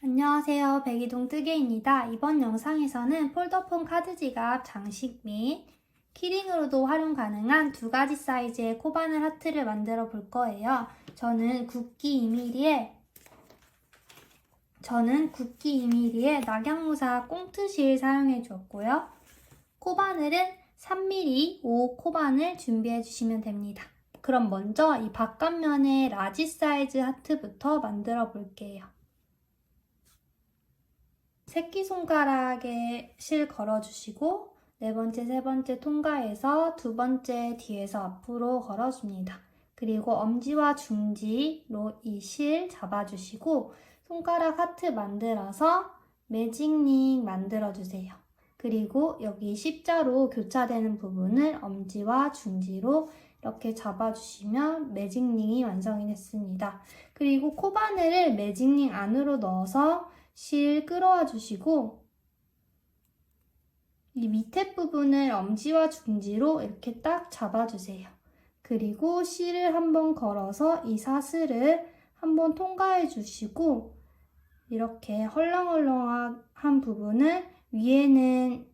안녕하세요. 백이동 뜨개입니다. 이번 영상에서는 폴더폰 카드 지갑 장식 및 키링으로도 활용 가능한 두 가지 사이즈의 코바늘 하트를 만들어 볼 거예요. 저는 굵기 2mm의 낙양무사 꽁트실 사용해 주었고요. 코바늘은 3mm 5 코바늘 준비해 주시면 됩니다. 그럼 먼저 이 바깥면의 라지 사이즈 하트부터 만들어 볼게요. 새끼손가락에 실 걸어주시고 네 번째, 세 번째 통과해서 두 번째 뒤에서 앞으로 걸어줍니다. 그리고 엄지와 중지로 이 실 잡아주시고 손가락 하트 만들어서 매직링 만들어주세요. 그리고 여기 십자로 교차되는 부분을 엄지와 중지로 이렇게 잡아주시면 매직링이 완성이 됐습니다. 그리고 코바늘을 매직링 안으로 넣어서 실 끌어와 주시고 이 밑에 부분을 엄지와 중지로 이렇게 딱 잡아주세요. 그리고 실을 한번 걸어서 이 사슬을 한번 통과해 주시고 이렇게 헐렁헐렁한 부분을 위에는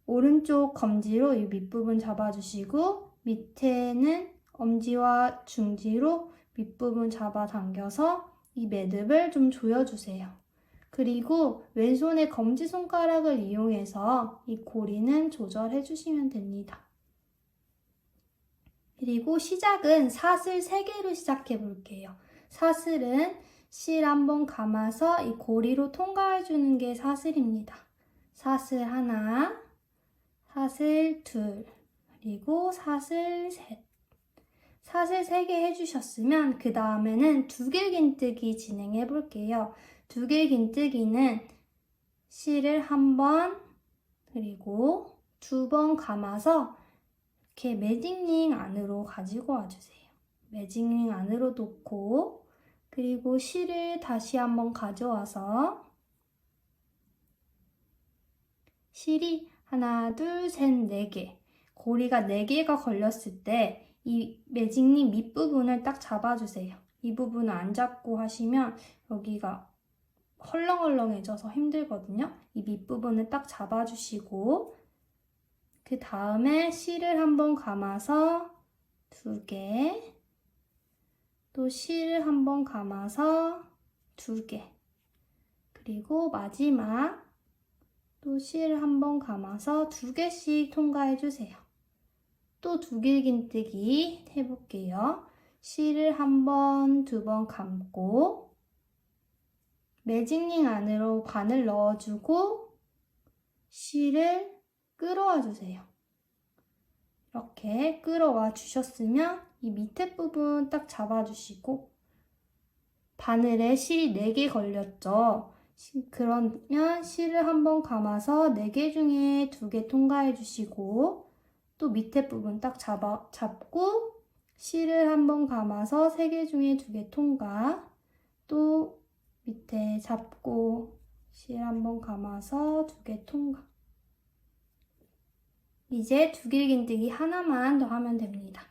오른쪽 검지로 이 밑부분 잡아주시고 밑에는 엄지와 중지로 밑부분 잡아당겨서 이 매듭을 좀 조여주세요. 그리고 왼손의 검지손가락을 이용해서 이 고리는 조절해 주시면 됩니다. 그리고 시작은 사슬 3개로 시작해 볼게요. 사슬은 실 한번 감아서 이 고리로 통과해 주는 게 사슬입니다. 사슬 하나, 사슬 둘, 그리고 사슬 셋. 사슬 3개 해주셨으면 그 다음에는 두길긴뜨기 진행해 볼게요. 두길긴뜨기는 실을 한 번 그리고 2번 감아서 이렇게 매직링 안으로 가지고 와주세요. 매직링 안으로 놓고 그리고 실을 다시 한번 가져와서 실이 하나, 둘, 셋, 4개 고리가 4개가 걸렸을 때 이 매직링 밑부분을 딱 잡아주세요. 이 부분을 안 잡고 하시면 여기가 헐렁헐렁해져서 힘들거든요. 이 밑부분을 딱 잡아주시고 그 다음에 실을 한번 감아서 2개 또 실을 한번 감아서 2개 그리고 마지막 또 실을 한번 감아서 2개씩 통과해 주세요. 또 두길긴뜨기 해볼게요. 실을 한 번, 2번 감고 매직링 안으로 바늘 넣어주고 실을 끌어와 주세요. 이렇게 끌어와 주셨으면 이 밑에 부분 딱 잡아주시고 바늘에 실 4개 걸렸죠. 그러면 실을 한번 감아서 4개 중에 2개 통과해 주시고 또 밑에 부분 딱 잡고 실을 한번 감아서 3개 중에 2개 통과 또 밑에 잡고 실 한번 감아서 2개 통과. 이제 두길긴뜨기 하나만 더 하면 됩니다.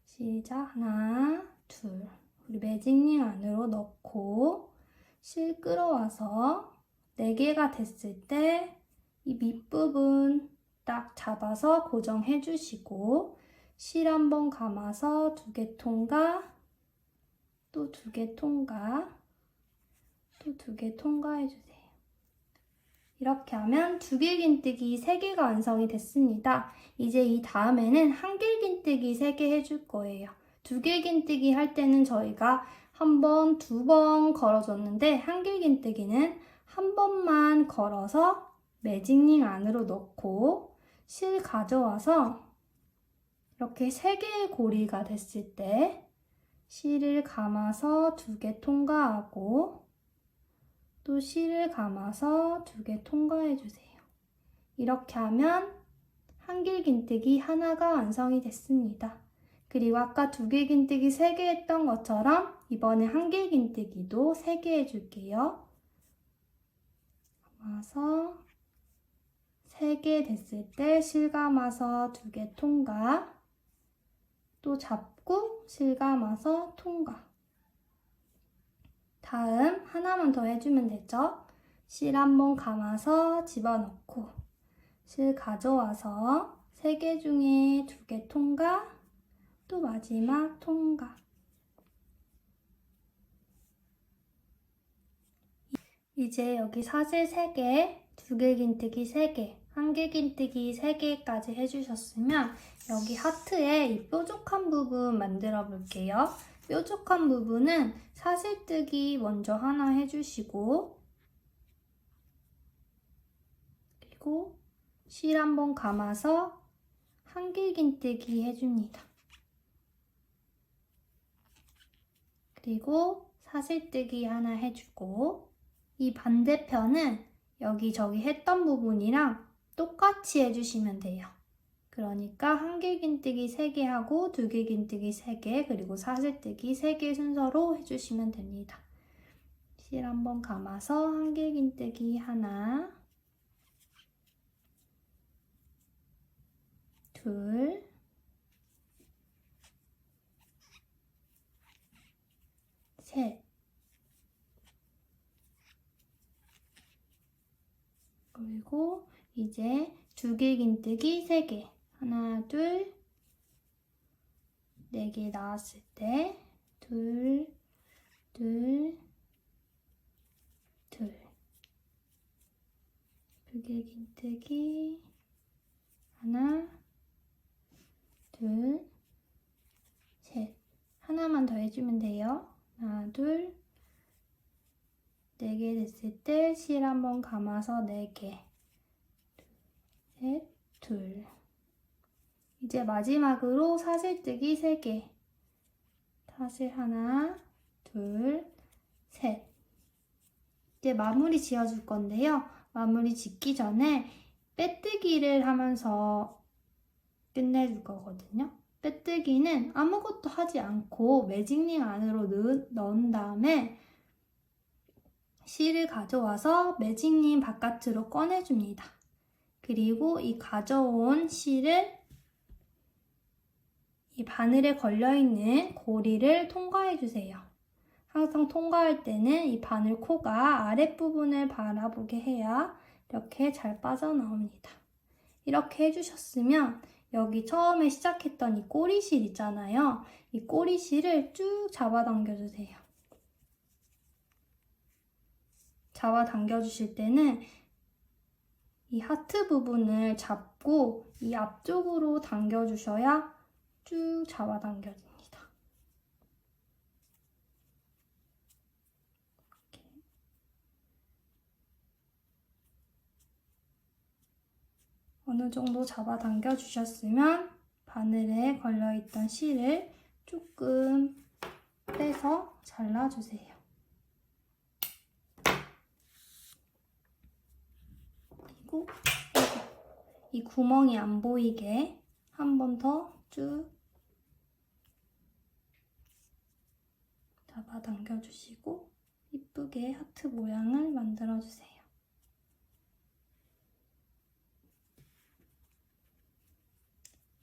시작. 하나, 둘. 우리 매직링 안으로 넣고 실 끌어와서 4개가 됐을 때 이 밑부분 딱 잡아서 고정해 주시고 실 한번 감아서 2개 통과 또 2개 통과 또 2개 통과해 주세요. 이렇게 하면 두길긴뜨기 3개가 완성이 됐습니다. 이제 이 다음에는 한길긴뜨기 3개 해줄 거예요. 두길긴뜨기 할 때는 저희가 한 번, 2번 걸어줬는데 한길긴뜨기는 한 번만 걸어서 매직링 안으로 넣고 실 가져와서 이렇게 3개의 고리가 됐을 때 실을 감아서 2개 통과하고 또 실을 감아서 2개 통과해 주세요. 이렇게 하면 한길긴뜨기 하나가 완성이 됐습니다. 그리고 아까 두길긴뜨기 3개 했던 것처럼 이번에 한길긴뜨기도 3개 해줄게요. 감아서 3개 됐을 때 실 감아서 2개 통과 또 잡고 실 감아서 통과. 다음 하나만 더 해주면 되죠. 실 한번 감아서 집어넣고 실 가져와서 3개 중에 2개 통과, 또 마지막 통과. 이제 여기 사슬 3개, 2개 긴뜨기 3개, 1개 긴뜨기 3개까지 해주셨으면 여기 하트에 이 뾰족한 부분 만들어 볼게요. 뾰족한 부분은 사슬뜨기 먼저 하나 해주시고 그리고 실 한번 감아서 1개 긴뜨기 해줍니다. 그리고 사슬뜨기 하나 해주고 이 반대편은 여기저기 했던 부분이랑 똑같이 해주시면 돼요. 그러니까 1개 긴뜨기 3개 하고 2개 긴뜨기 3개 그리고 사슬뜨기 3개 순서로 해주시면 됩니다. 실 한번 감아서 1개 긴뜨기 하나, 둘, 셋. 그리고 이제 2개 긴뜨기 3개. 하나, 둘, 4개 나왔을 때 둘, 둘, 둘. 2개 긴뜨기 하나, 둘, 셋. 하나만 더 해주면 돼요. 하나, 둘, 4개 됐을 때 실 한번 감아서 4개. 셋, 둘. 이제 마지막으로 사슬뜨기 3개. 사슬 하나, 둘, 셋. 이제 마무리 지어줄 건데요. 마무리 짓기 전에 빼뜨기를 하면서 끝내줄 거거든요. 빼뜨기는 아무것도 하지 않고 매직링 안으로 넣은 다음에 실을 가져와서 매직링 바깥으로 꺼내줍니다. 그리고 이 가져온 실을 이 바늘에 걸려있는 고리를 통과해주세요. 항상 통과할 때는 이 바늘 코가 아랫부분을 바라보게 해야 이렇게 잘 빠져나옵니다. 이렇게 해주셨으면 여기 처음에 시작했던 이 꼬리실 있잖아요. 이 꼬리실을 쭉 잡아당겨주세요. 잡아당겨주실 때는 이 하트 부분을 잡고 이 앞쪽으로 당겨주셔야 쭉 잡아당겨줍니다. 이렇게. 어느 정도 잡아당겨 주셨으면 바늘에 걸려있던 실을 조금 빼서 잘라주세요. 그리고 이 구멍이 안 보이게 한 번 더 쭉 잡아당겨 주시고 이쁘게 하트 모양을 만들어 주세요.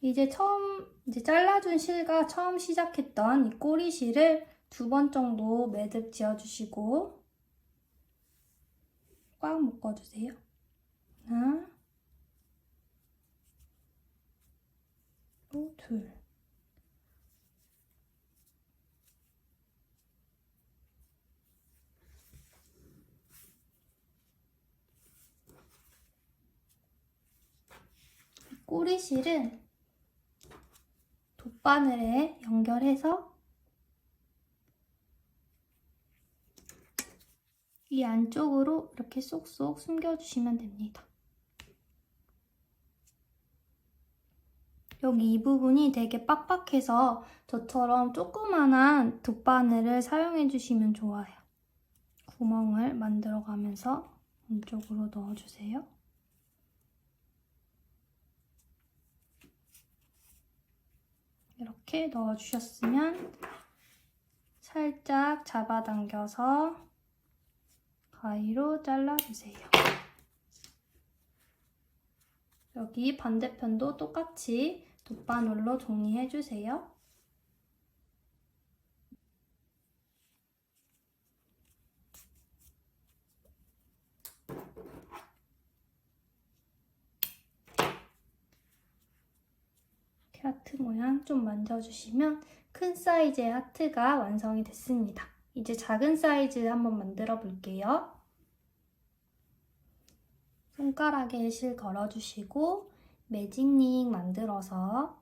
이제 잘라준 실과 처음 시작했던 이 꼬리 실을 2번 정도 매듭 지어주시고 꽉 묶어주세요. 하나, 또 둘. 꼬리실은 돗바늘에 연결해서 이 안쪽으로 이렇게 쏙쏙 숨겨주시면 됩니다. 여기 이 부분이 되게 빡빡해서 저처럼 조그만한 돗바늘을 사용해 주시면 좋아요. 구멍을 만들어가면서 안쪽으로 넣어주세요. 이렇게 넣어주셨으면 살짝 잡아당겨서 가위로 잘라주세요. 여기 반대편도 똑같이 돗바늘로 정리해주세요. 하트 모양 좀 만져주시면 큰 사이즈의 하트가 완성이 됐습니다. 이제 작은 사이즈 한번 만들어 볼게요. 손가락에 실 걸어주시고 매직링 만들어서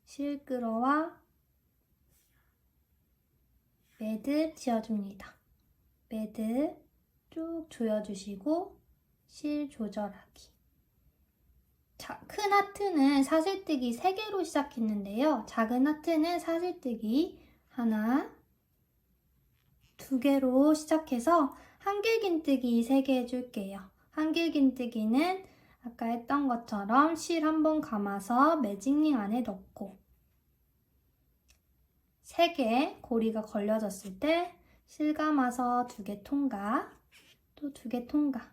실끌어와 매듭 지어줍니다. 매듭 쭉 조여주시고 실 조절하기. 자, 큰 하트는 사슬뜨기 3개로 시작했는데요. 작은 하트는 사슬뜨기 하나, 2개로 시작해서 한길긴뜨기 3개 해줄게요. 한길긴뜨기는 아까 했던 것처럼 실 한번 감아서 매직링 안에 넣고 3개 고리가 걸려졌을 때 실 감아서 2개 통과, 또 2개 통과.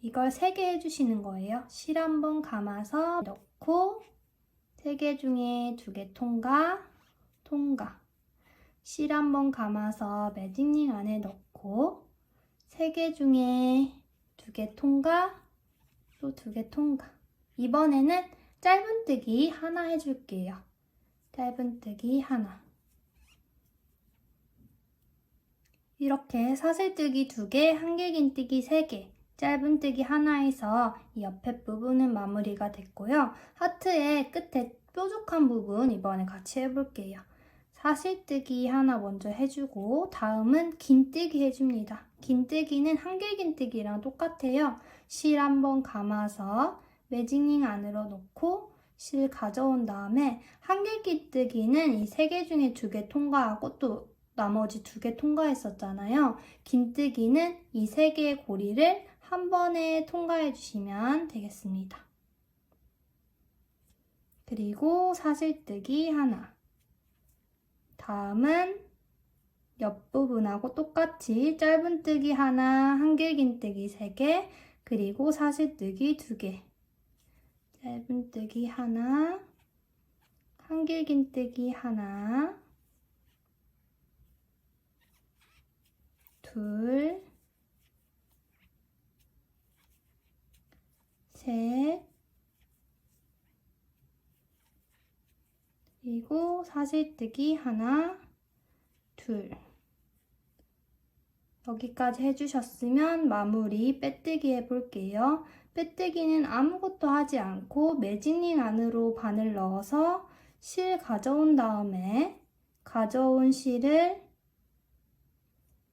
이걸 3개 해주시는 거예요. 실 한번 감아서 넣고 3개 중에 2개 통과, 통과. 실 한번 감아서 매직링 안에 넣고 3개 중에 2개 통과, 또 2개 통과. 이번에는 짧은뜨기 하나 해줄게요. 짧은뜨기 하나. 이렇게 사슬뜨기 2개, 한길긴뜨기 3개, 짧은뜨기 하나에서 이 옆에 부분은 마무리가 됐고요. 하트의 끝에 뾰족한 부분 이번에 같이 해볼게요. 사슬뜨기 하나 먼저 해주고 다음은 긴뜨기 해줍니다. 긴뜨기는 한길긴뜨기랑 똑같아요. 실 한번 감아서 매직링 안으로 넣고 실 가져온 다음에 한길긴뜨기는 이 3개 중에 2개 통과하고 또 나머지 2개 통과했었잖아요. 긴뜨기는 이 3개의 고리를 한 번에 통과해 주시면 되겠습니다. 그리고 사슬뜨기 하나. 다음은 옆부분하고 똑같이 짧은뜨기 하나, 한길긴뜨기 3개, 그리고 사슬뜨기 2개. 짧은뜨기 하나, 한길긴뜨기 하나, 둘, 셋, 그리고 사슬뜨기 하나, 둘. 여기까지 해주셨으면 마무리 빼뜨기 해볼게요. 빼뜨기는 아무것도 하지 않고 매직링 안으로 바늘 넣어서 실 가져온 다음에 가져온 실을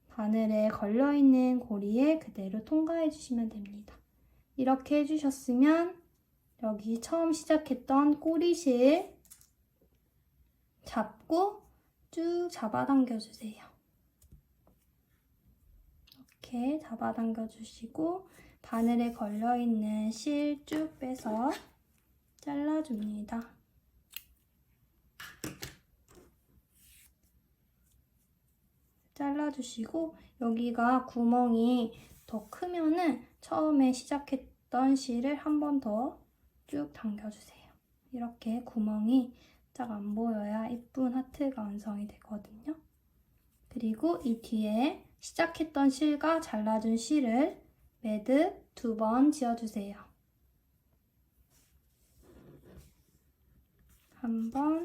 바늘에 걸려있는 고리에 그대로 통과해 주시면 됩니다. 이렇게 해주셨으면 여기 처음 시작했던 꼬리실 잡고 쭉 잡아당겨 주세요. 이렇게 잡아당겨 주시고 바늘에 걸려있는 실 쭉 빼서 잘라줍니다. 잘라주시고 여기가 구멍이 더 크면은 처음에 시작했던 실을 한 번 더 쭉 당겨주세요. 이렇게 구멍이 딱 안 보여야 예쁜 하트가 완성이 되거든요. 그리고 이 뒤에 시작했던 실과 잘라준 실을 매듭 2번 지어주세요. 한 번,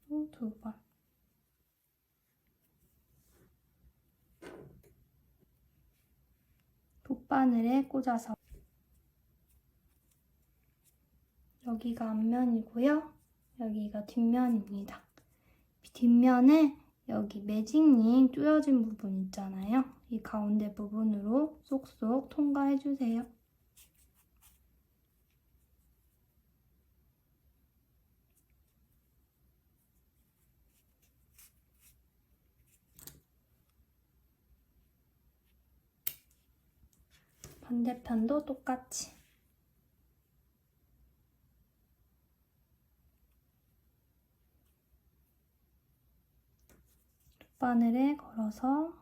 또 2번. 돗바늘에 꽂아서 여기가 앞면이고요. 여기가 뒷면입니다. 뒷면에 여기 매직링 조여진 부분 있잖아요. 이 가운데 부분으로 쏙쏙 통과해주세요. 반대편도 똑같이. 바늘에 걸어서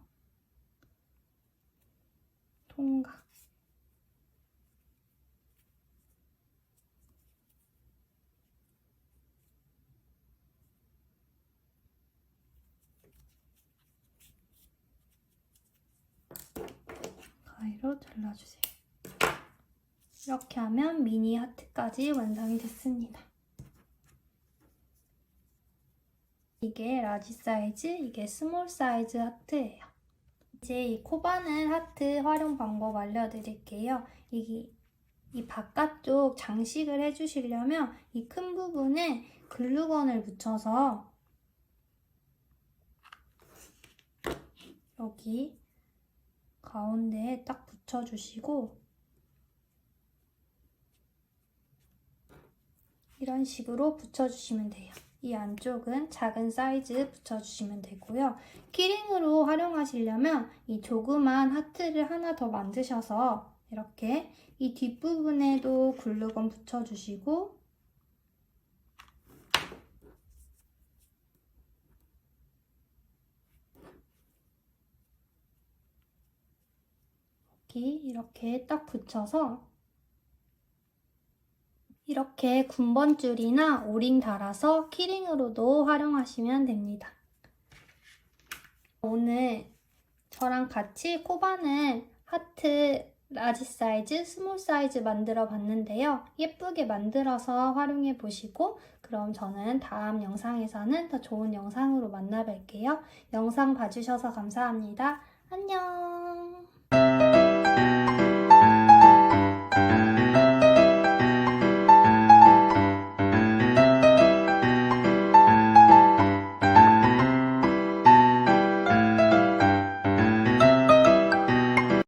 통과. 가위로 잘라주세요. 이렇게 하면 미니 하트까지 완성이 됐습니다. 이게 라지 사이즈, 이게 스몰 사이즈 하트예요. 이제 이 코바늘 하트 활용 방법 알려드릴게요. 이 바깥쪽 장식을 해주시려면 이 큰 부분에 글루건을 묻혀서 여기 가운데에 딱 붙여주시고 이런 식으로 붙여주시면 돼요. 이 안쪽은 작은 사이즈 붙여주시면 되고요. 키링으로 활용하시려면 이 조그만 하트를 하나 더 만드셔서 이렇게 이 뒷부분에도 글루건 붙여주시고 여기 이렇게 딱 붙여서 이렇게 군번줄이나 오링 달아서 키링으로도 활용하시면 됩니다. 오늘 저랑 같이 코바늘 하트 라지 사이즈, 스몰 사이즈 만들어 봤는데요. 예쁘게 만들어서 활용해 보시고 그럼 저는 다음 영상에서는 더 좋은 영상으로 만나 뵐게요. 영상 봐주셔서 감사합니다. 안녕!